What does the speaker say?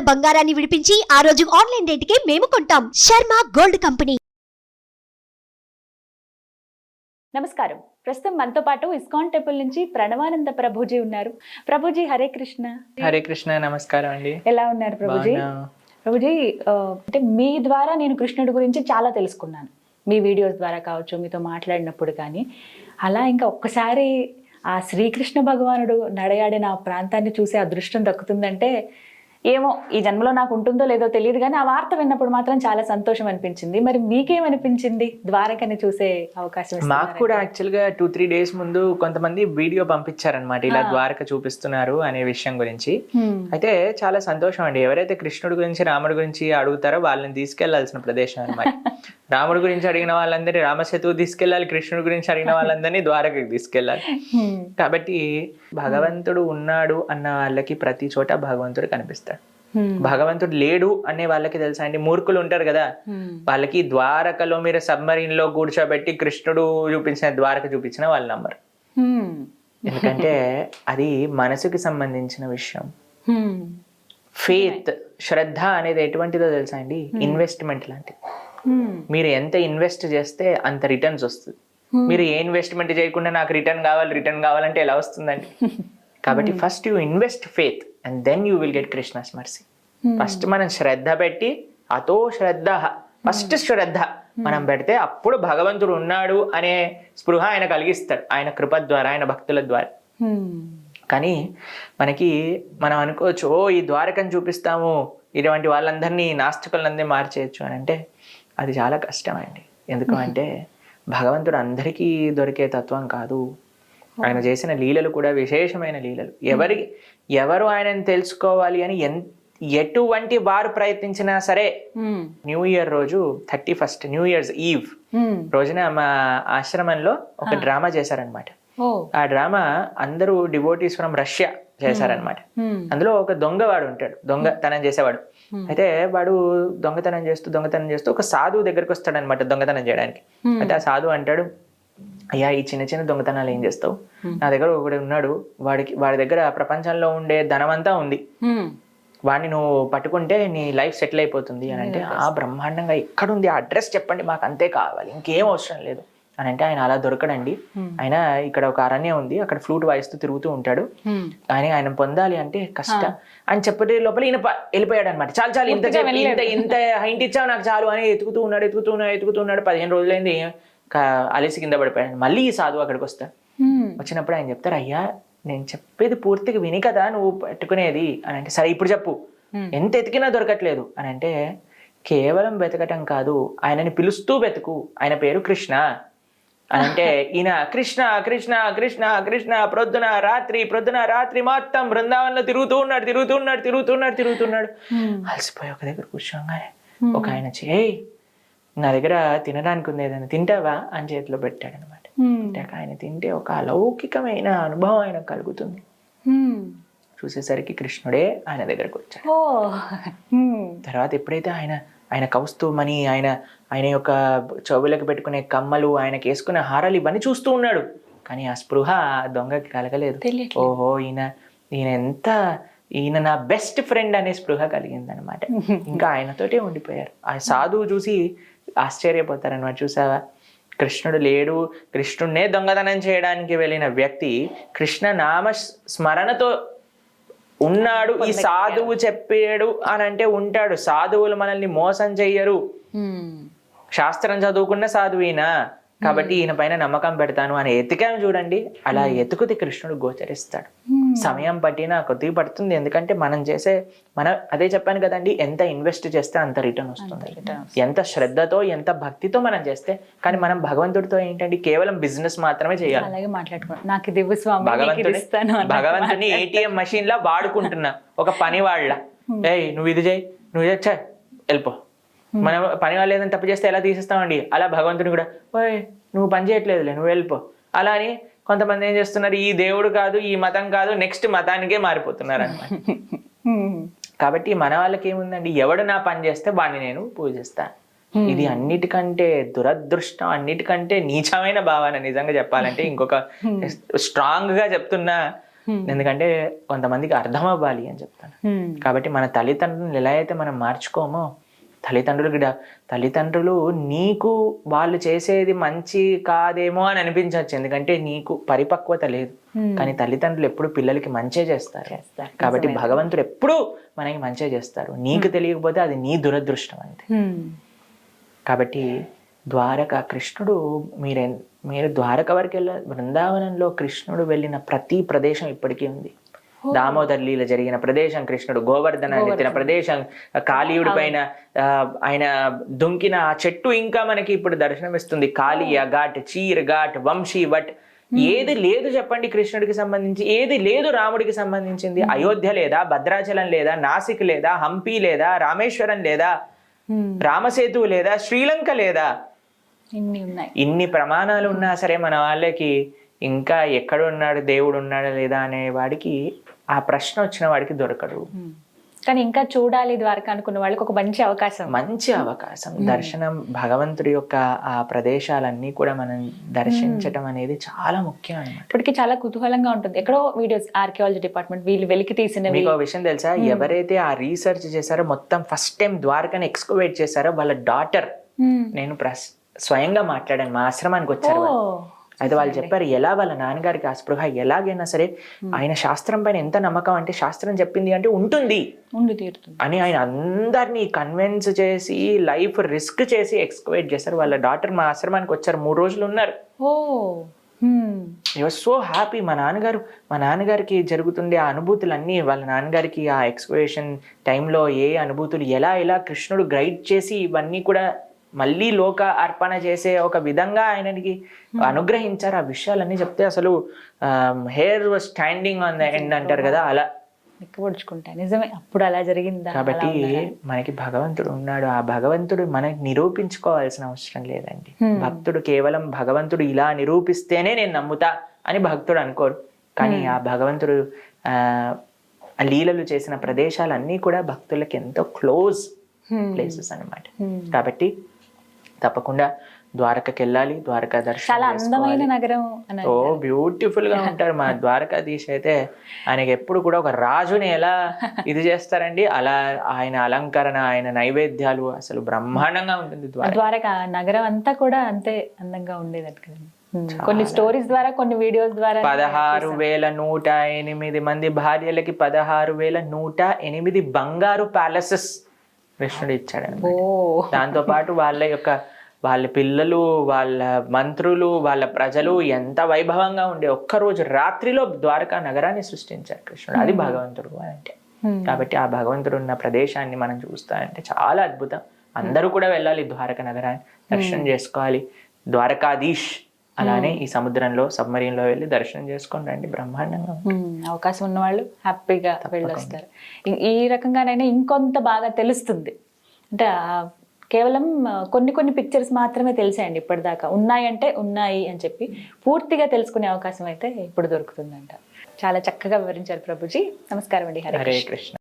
ఉన్న బంగారాన్ని విడిపించి ఆ రోజు ఆన్లైన్ రేటుకే మేము కొంటాం. Sharma gold company. నమస్కారం. ప్రస్తుతం మనతో పాటు ఇస్కాన్ టెంపుల్ నుంచి ప్రణవానంద ప్రభుజీ ఉన్నారు. ప్రభుజీ హరే కృష్ణ. హరే కృష్ణ. నమస్కారం అండి. ఎలా ఉన్నారు ప్రభుజీ? ప్రభుజీ, అంటే మీ ద్వారా నేను కృష్ణుడి గురించి చాలా తెలుసుకున్నాను. మీ వీడియోస్ ద్వారా కావచ్చు, మీతో మాట్లాడినప్పుడు కానీ. అలా ఇంకా ఒక్కసారి ఆ శ్రీకృష్ణ భగవానుడు నడయాడిన ఆ ప్రాంతాన్ని చూసే అదృష్టం దక్కుతుందంటే ఏమో ఈ జన్మలో నాకు ఉంటుందో లేదో తెలియదు, కానీ ఆ వార్త విన్నప్పుడు మాత్రం చాలా సంతోషం అనిపించింది. మరి మీకేమనిపించింది ద్వారకని చూసే అవకాశం? మాకు కూడా యాక్చువల్గా 2-3 డేస్ ముందు కొంతమంది వీడియో పంపించారనమాట, ఇలా ద్వారక చూపిస్తున్నారు అనే విషయం గురించి. అయితే చాలా సంతోషం అండి. ఎవరైతే కృష్ణుడి గురించి రాముడి గురించి అడుగుతారో వాళ్ళని తీసుకెళ్లాల్సిన ప్రదేశం అనమాట. రాముడి గురించి అడిగిన వాళ్ళందరినీ రామసేతు తీసుకెళ్ళాలి, కృష్ణుడి గురించి అడిగిన వాళ్ళందరినీ ద్వారకకి తీసుకెళ్ళాలి. కాబట్టి భగవంతుడు ఉన్నాడు అన్న వాళ్ళకి ప్రతి చోట భగవంతుడు కనిపిస్తాడు. భగవంతుడు లేడు అనే వాళ్ళకి తెలుసా అండి, మూర్ఖులు ఉంటారు కదా, వాళ్ళకి ద్వారకలో మీరు సబ్మరీన్ లో కూర్చోబెట్టి కృష్ణుడు చూపించిన ద్వారక చూపించిన వాళ్ళు నమ్మరు. ఎందుకంటే అది మనసుకి సంబంధించిన విషయం. ఫెయిత్, శ్రద్ధ అనేది ఎటువంటిదో తెలుసా అండి, ఇన్వెస్ట్మెంట్ లాంటిది. మీరు ఎంత ఇన్వెస్ట్ చేస్తే అంత రిటర్న్స్ వస్తుంది. మీరు ఏ ఇన్వెస్ట్మెంట్ చేయకుండా నాకు రిటర్న్ కావాలంటే ఎలా వస్తుందండి? కాబట్టి first you invest faith and then you will get Krishna's mercy. First మనం శ్రద్ధ పెట్టి, అతో శ్రద్ధ, ఫస్ట్ శ్రద్ధ మనం పెడితే అప్పుడు భగవంతుడు ఉన్నాడు అనే స్పృహ ఆయన కలిగిస్తాడు, ఆయన కృప ద్వారా, ఆయన భక్తుల ద్వారా. కానీ మనం అనుకోవచ్చు, ఓ ఈ ద్వారకను చూపిస్తాము, ఇటువంటి వాళ్ళందరినీ నాస్తికులందరినీ మార్చేయచ్చు అని. అంటే అది చాలా కష్టం అండి. ఎందుకు అంటే భగవంతుడు అందరికీ దొరికే తత్వం కాదు. ఆయన చేసిన లీలలు కూడా విశేషమైన లీలలు. ఎవరు ఆయనను తెలుసుకోవాలి అని ఎటువంటి వారు ప్రయత్నించినా సరే, న్యూ ఇయర్ రోజు 31st న్యూ ఇయర్స్ ఈవ్ రోజున మా ఆశ్రమంలో ఒక డ్రామా చేశారనమాట. ఆ డ్రామా అందరూ డివోటీస్ ఫ్రమ్ రష్యా చేశారనమాట. అందులో ఒక దొంగవాడు ఉంటాడు, దొంగతనం చేసేవాడు. అయితే వాడు దొంగతనం చేస్తూ ఒక సాధువు దగ్గరికి వస్తాడనమాట దొంగతనం చేయడానికి. అయితే ఆ సాధువు అంటాడు, అయ్యా ఈ చిన్న చిన్న దొంగతనాలు ఏం చేస్తావు? నా దగ్గర ఒకడు ఉన్నాడు, వాడి దగ్గర ప్రపంచంలో ఉండే ధనమంతా ఉంది, వాడిని నువ్వు పట్టుకుంటే నీ లైఫ్ సెటిల్ అయిపోతుంది అని. అంటే ఆ బ్రహ్మాండంగా ఎక్కడుంది, ఆ అడ్రస్ చెప్పండి, మాకు అంతే కావాలి, ఇంకేం అవసరం లేదు అని. అంటే ఆయన అలా దొరకడండి. ఆయన ఇక్కడ ఒక అరణ్యం ఉంది, అక్కడ ఫ్లూట్ వాయిస్తూ తిరుగుతూ ఉంటాడు. ఆయన పొందాలి అంటే కష్టం అని చెప్పే లోపల ఈయన వెళ్ళిపోయాడు అనమాట. చాలు ఇంత హైంట్ ఇచ్చావు నాకు చాలు అని ఎత్తుకుతూ ఉన్నాడు. 15 రోజులైంది, అలిసి కింద పడిపోయాడు. మళ్ళీ ఈ సాధువు అక్కడికి వస్తాడు. వచ్చినప్పుడు ఆయన చెప్తారు, అయ్యా నేను చెప్పేది పూర్తిగా విని కదా నువ్వు పెట్టుకునేది అని. అంటే సరే ఇప్పుడు చెప్పు, ఎంత ఎతికినా దొరకట్లేదు అని. అంటే కేవలం వెతకటం కాదు, ఆయనని పిలుస్తూ వెతుకు, ఆయన పేరు కృష్ణ అని. అంటే ఈయన కృష్ణ కృష్ణ కృష్ణ కృష్ణ ప్రొద్దున రాత్రి మొత్తం బృందావనంలో తిరుగుతూ ఉన్నాడు. అలసిపోయి ఒక దగ్గర కూర్చోగానే ఒక ఆయన చేయి, నా దగ్గర తినడానికి ఉంది, ఏదైనా తింటావా అని చేతిలో పెట్టాడు అనమాట. అంటే ఆయన తింటే ఒక అలౌకికమైన అనుభవం ఆయనకు కలుగుతుంది. చూసేసరికి కృష్ణుడే ఆయన దగ్గరకు వచ్చాడు. తర్వాత ఎప్పుడైతే ఆయన కౌస్తుమని, ఆయన యొక్క చెవులకు పెట్టుకునే కమ్మలు, ఆయనకి వేసుకునే హారాలు ఇవన్నీ చూస్తూ ఉన్నాడు. కానీ ఆ స్పృహ దొంగకి కలగలేదు. ఓహో ఈయన నా బెస్ట్ ఫ్రెండ్ అనే స్పృహ కలిగిందనమాట. ఇంకా ఆయనతోటే ఉండిపోయారు. ఆ సాధువు చూసి ఆశ్చర్యపోతారనమాట. చూసావా, కృష్ణుడు లేడు, కృష్ణుడినే దొంగతనం చేయడానికి వెళ్ళిన వ్యక్తి కృష్ణ నామ స్మరణతో ఉన్నాడు, ఈ సాధువు చెప్పాడు అని అంటే ఉంటాడు. సాధువులు మనల్ని మోసం చెయ్యరు. శాస్త్రం చదువుకున్న సాధువునా కాబట్టి ఈయన పైన నమ్మకం పెడతాను అని ఎతికాం చూడండి. అలా ఎతుకుతే కృష్ణుడు గోచరిస్తాడు. సమయం పట్టినా కొద్దిగా పడుతుంది, ఎందుకంటే అదే చెప్పాను కదండి, ఎంత ఇన్వెస్ట్ చేస్తే అంత రిటర్న్ వస్తుంది. ఎంత శ్రద్ధతో ఎంత భక్తితో మనం చేస్తే. కానీ మనం భగవంతుడితో ఏంటండి, కేవలం బిజినెస్ మాత్రమే చేయాలి. భగవంతుని ATM మషిన్ లా వాడుకుంటున్నా, ఒక పని వాళ్ళ, ఏయ్ నువ్వు ఇది చేయి, నువ్వు చేయచ్చా, వెళ్ళిపో. మనం పని వాళ్ళు ఏదైనా తప్పు చేస్తే ఎలా తీసేస్తామండి, అలా భగవంతుని కూడా, ఓయ్ నువ్వు పని చేయట్లేదులే, నువ్వు వెళ్ళిపో. అలా అని కొంతమంది ఏం చేస్తున్నారు, ఈ దేవుడు కాదు, ఈ మతం కాదు, నెక్స్ట్ మతానికే మారిపోతున్నారు అన్నమాట. కాబట్టి మన వాళ్ళకి ఏముందండి, ఎవడు నా పని చేస్తే వాడిని నేను పూజిస్తాను. ఇది అన్నిటికంటే దురదృష్టం, అన్నిటికంటే నీచమైన భావన. నిజంగా చెప్పాలంటే ఇంకొక స్ట్రాంగ్ గా చెప్తున్నా, ఎందుకంటే కొంతమందికి అర్థం అవ్వాలి అని చెప్తాను. కాబట్టి మన తల్లిదండ్రులను ఎలా అయితే మనం మార్చుకోమో, తల్లిదండ్రులు నీకు వాళ్ళు చేసేది మంచి కాదేమో అని అనిపించవచ్చు, ఎందుకంటే నీకు పరిపక్వత లేదు. కానీ తల్లిదండ్రులు ఎప్పుడు పిల్లలకి మంచే చేస్తారు. కాబట్టి భగవంతుడు ఎప్పుడు మనకి మంచే చేస్తారు. నీకు తెలియకపోతే అది నీ దురదృష్టం అంతే. కాబట్టి ద్వారక కృష్ణుడు మీరు ద్వారక వరకు బృందావనంలో కృష్ణుడు వెళ్ళిన ప్రతి ప్రదేశం ఇప్పటికీ ఉంది. దామోదర్ లీల జరిగిన ప్రదేశం, కృష్ణుడు గోవర్ధనాన్ని ఎత్తిన ప్రదేశం, కాళీయుడి పైన ఆయన దుంకిన ఆ చెట్టు ఇంకా మనకి ఇప్పుడు దర్శనమిస్తుంది. కాళీయ ఘాట్, చీర్ ఘాట్, వంశీ భట్, ఏది లేదు చెప్పండి కృష్ణుడికి సంబంధించి? ఏది లేదు రాముడికి సంబంధించింది? అయోధ్య లేదా, భద్రాచలం లేదా, నాసిక్ లేదా, హంపి లేదా, రామేశ్వరం లేదా, రామసేతు లేదా, శ్రీలంక లేదా? ఇన్ని ప్రమాణాలు ఉన్నా సరే మన వాళ్ళకి ఇంకా ఎక్కడ ఉన్నాడు దేవుడు ఉన్నాడా లేదా అనే వాడికి ఆ ప్రశ్న వచ్చిన వాడికి దొరకడు. కానీ ఇంకా చూడాలి ద్వారక అనుకున్న వాళ్ళకి ఒక మంచి అవకాశం దర్శనం, భగవంతుడి యొక్క ఆ ప్రదేశాలన్నీ కూడా మనం దర్శించటం అనేది చాలా ముఖ్యం అన్నమాట. ఇప్పటికీ చాలా కుతూహలంగా ఉంటుంది. ఎక్కడో వీడియోస్ ఆర్కియాలజీ డిపార్ట్మెంట్ వీళ్ళు వెలికి తీసిన, మీకు విషయం తెలుసా, ఎవరైతే ఆ రీసెర్చ్ చేశారో, మొత్తం ఫస్ట్ టైం ద్వారకని ఎక్స్కవేట్ చేశారో వాళ్ళ డాటర్, నేను స్వయంగా మాట్లాడాను, మా ఆశ్రమానికి వచ్చారు. అయితే వాళ్ళు చెప్పారు ఎలా వాళ్ళ నాన్నగారికి ఆ స్పృహ ఎలాగైనా సరే, ఆయన శాస్త్రం పైన ఎంత నమ్మకం అంటే, శాస్త్రం చెప్పింది అంటే ఉంటుంది అని ఆయన అందరినీ కన్విన్స్ చేసి లైఫ్ రిస్క్ చేసి ఎక్స్కవేట్ చేశారు. వాళ్ళ డాటర్ మా ఆశ్రమానికి వచ్చారు, 3 రోజులు ఉన్నారు. I was so happy. మా నాన్నగారికి జరుగుతుండే ఆ అనుభూతులన్నీ, వాళ్ళ నాన్నగారికి ఆ ఎక్స్కవేషన్ టైంలో ఏ అనుభూతులు ఎలా కృష్ణుడు గైడ్ చేసి ఇవన్నీ కూడా మళ్ళీ లోక అర్పణ చేసే ఒక విధంగా ఆయనకి అనుగ్రహించారు. ఆ విషయాలన్నీ చెప్తే అసలు hair was standing on the end అంటారు కదా, అలా నిక్కబొడుచుకుంటా. నిజమే, అప్పుడు అలా జరిగింది. కాబట్టి మనకి భగవంతుడు ఉన్నాడు. ఆ భగవంతుడు మనకి నిరూపించుకోవాల్సిన అవసరం లేదండి. భక్తుడు కేవలం భగవంతుడు ఇలా నిరూపిస్తేనే నేను నమ్ముతా అని భక్తుడు అనుకోరు. కానీ ఆ భగవంతుడు లీలలు చేసిన ప్రదేశాలన్నీ కూడా భక్తులకి ఎంతో క్లోజ్ ప్లేసెస్ అన్నమాట. కాబట్టి తప్పకుండా ద్వారకకి వెళ్ళాలి, ద్వారకా దర్శనం. చాలా అందమైన నగరం, ఓ బ్యూటిఫుల్ గా ఉంటారు మా ద్వారకాధీశ్ అయితే. ఆయనకి ఎప్పుడు కూడా ఒక రాజుని ఎలా ఇది చేస్తారండి, అలా ఆయన అలంకరణ, ఆయన నైవేద్యాలు అసలు బ్రహ్మాండంగా ఉంటుంది. ద్వారక నగరం అంతా కూడా అంతే అందంగా ఉండేది కదండి. కొన్ని స్టోరీస్ ద్వారా, కొన్ని వీడియోస్ ద్వారా 16,108 మంది భార్యలకి 16,108 బంగారు ప్యాలెసెస్ కృష్ణుడు ఇచ్చాడు. దాంతో పాటు వాళ్ళ పిల్లలు, వాళ్ళ మంత్రులు, వాళ్ళ ప్రజలు ఎంత వైభవంగా ఉండే, ఒక్కరోజు రాత్రిలో ద్వారకా నగరాన్ని సృష్టించారు కృష్ణుడు. అది భగవంతుడు అంటే. కాబట్టి ఆ భగవంతుడు ఉన్న ప్రదేశాన్ని మనం చూస్తామంటే చాలా అద్భుతం. అందరూ కూడా వెళ్ళాలి ద్వారకా నగరాన్ని దర్శనం చేసుకోవాలి. ద్వారకాధీశ్ అలానే ఈ సముద్రంలో సబ్మరీన్ లో వెళ్ళి దర్శనం చేసుకొని రండి, బ్రహ్మాండంగా. అవకాశం ఉన్న వాళ్ళు హ్యాపీగా వెళ్ళొస్తారు. ఈ రకంగానైనా ఇంకొంత బాగా తెలుస్తుంది. అంటే కేవలం కొన్ని పిక్చర్స్ మాత్రమే తెలిసాయండి ఇప్పటిదాకా. ఉన్నాయంటే ఉన్నాయి అని చెప్పి పూర్తిగా తెలుసుకునే అవకాశం అయితే ఇప్పుడు దొరుకుతుందంట. చాలా చక్కగా వివరించారు ప్రభుజీ. నమస్కారం అండి. హరే కృష్ణ.